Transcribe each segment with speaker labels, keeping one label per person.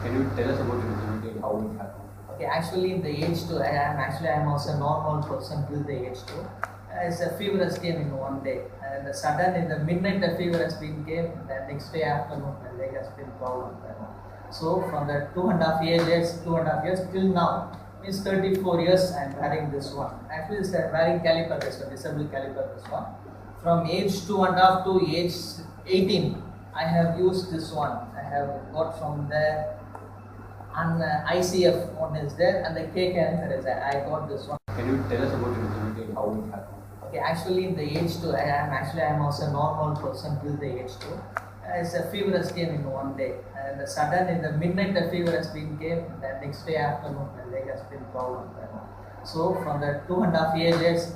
Speaker 1: Can you tell us about your disability and how it happened?
Speaker 2: Okay, actually in the age 2, I am also a normal person till the age 2. As a fever has came in one day, and the sudden in the midnight the fever has been came. The next day afternoon my leg has been problem. So from the 2.5 years till now, means 34 years I am wearing this one. Actually, it's wearing caliper this one, disabled caliper this one. From age 2.5 to age 18, I have used this one. I have got from there. And ICF one is there, and the K cancer is there. I got this one.
Speaker 1: Can you tell us about your disability and how it happened?
Speaker 2: Okay, actually in the age 2, I am also a normal person till the age 2. As a fever has came in one day, and the sudden in the midnight the fever has been came. The next day afternoon my leg has been problem. So from the 2.5 years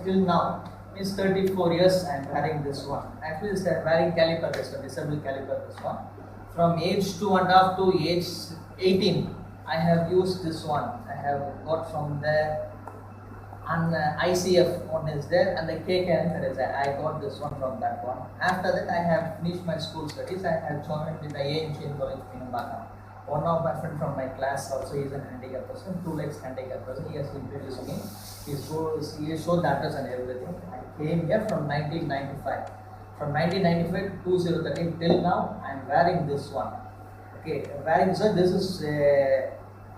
Speaker 2: till now, means 34 years I am wearing this one. Actually, it's wearing caliper this one, disabled caliper this one. From age 2.5 to age 18, I have used this one. I have got from there. And ICF one is there, and the K cancer is there. I got this one from that one. After that, I have finished my school studies. I have joined with the AMC in College Minambaka. One of my friend from my class also is an handicapped person, 2 legs handicapped person. He has introduced me. He showed the address and everything. I came here from 1995. From 1995 to 2013 till now, I am wearing this one. Okay, wearing this one. This is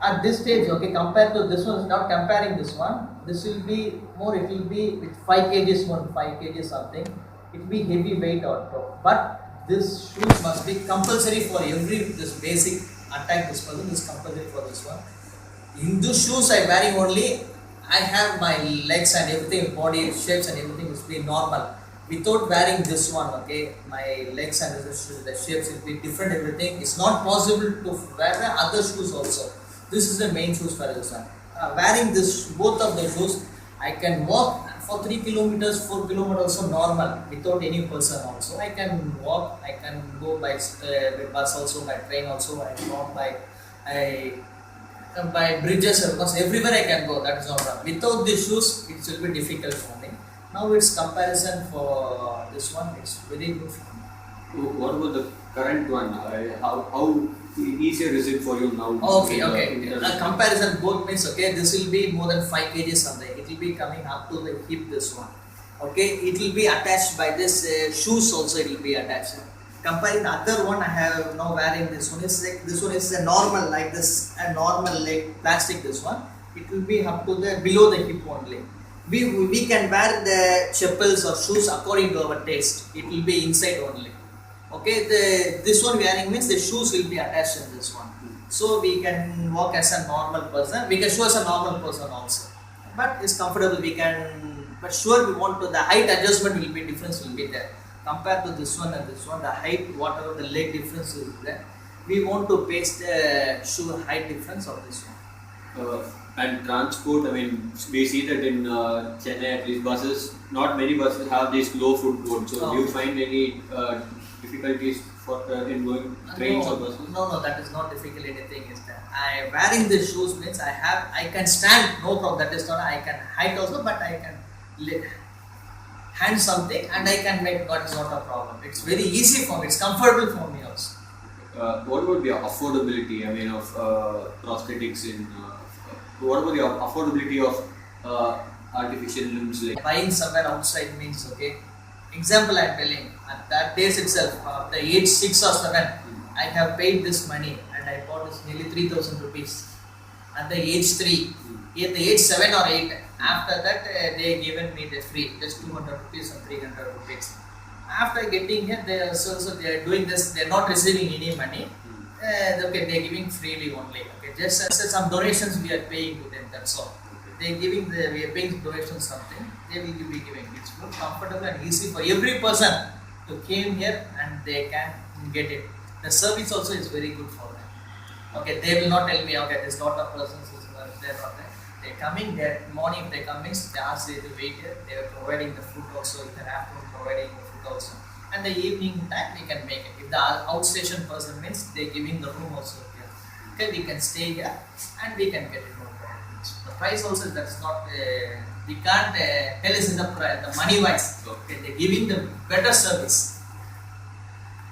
Speaker 2: at this stage. Okay, compared to this one, not comparing this one. This will be more. It will be with 5 kgs more, 5 kgs something. It will be heavy weight also. But this shoes must be compulsory for every this basic attack. This person is compulsory for this one. In these shoes I wearing only. I have my legs and everything, body shapes and everything is be normal. Without wearing this one, okay, my legs and the shapes will be different. Everything it's not possible to wear the other shoes also. This is the main shoes for this one. Wearing this both of the shoes, I can walk for 3 kilometers, 4 kilometers also normal without any person also. I can walk, I can go by bus also, by train also, I can walk by bridges because everywhere I can go. That is not problem. Without these shoes, it will be difficult for me. Now it's comparison for this one. It's very good for me.
Speaker 1: What about the current one? How easier is it for you now?
Speaker 2: Okay. Comparison both means okay. This will be more than 5 kgs something. It will be coming up to the hip. This one. Okay. It will be attached by this shoes also. It will be attached. Comparing the other one, I have now wearing this one. This one is a normal like this, a normal leg plastic. This one. It will be up to the below the hip only. We can wear the chappals or shoes according to our taste. It will be inside only. Okay, this one wearing means the shoes will be attached in this one. So we can walk as a normal person. We can show as a normal person also. But it's comfortable. But sure we want to, the height adjustment will be difference will be there. Compared to this one and this one, the height, whatever the leg difference is there, we want to paste the shoe height difference of this one.
Speaker 1: And transport, I mean, we see that in Chennai at least buses, not many buses have this low footboard. So do you find any difficulties for in going trains or buses?
Speaker 2: No, that is not difficult. Anything is there. I wearing these shoes means I can stand. No problem. That is not. I can height also, but I can hand something and I can make. That is not a problem. It's very easy for me. It's comfortable for me also.
Speaker 1: What about the affordability? I mean, of prosthetics in. What about the affordability of artificial limbs? Like
Speaker 2: Buying somewhere outside means okay. Example I am telling. At that days itself, at the age 6 or 7, I have paid this money and I bought this nearly 3,000 rupees. At the age 3, at the age 7 or 8, after that they given me the free, just 200 rupees or 300 rupees. After getting here, they are doing this. They are not receiving any money. Okay, they are giving freely only. Okay, just some donations we are paying to them. That's all. They are giving we are paying donations something. They will be giving. It's more comfortable and easy for every person to came here and they can get it. The service also is very good for them. Okay, they will not tell me okay, there's lot of persons they're not there. They're coming there morning. They come in. They ask they to wait here. They are providing the food also. In the afternoon, providing the food also. And the evening time we can make it. If the outstation person means they're giving the room also here. Okay, we can stay here and we can get it. No problem. The price also that's not. We can't tell us in the money wise. Okay, they're giving the better service.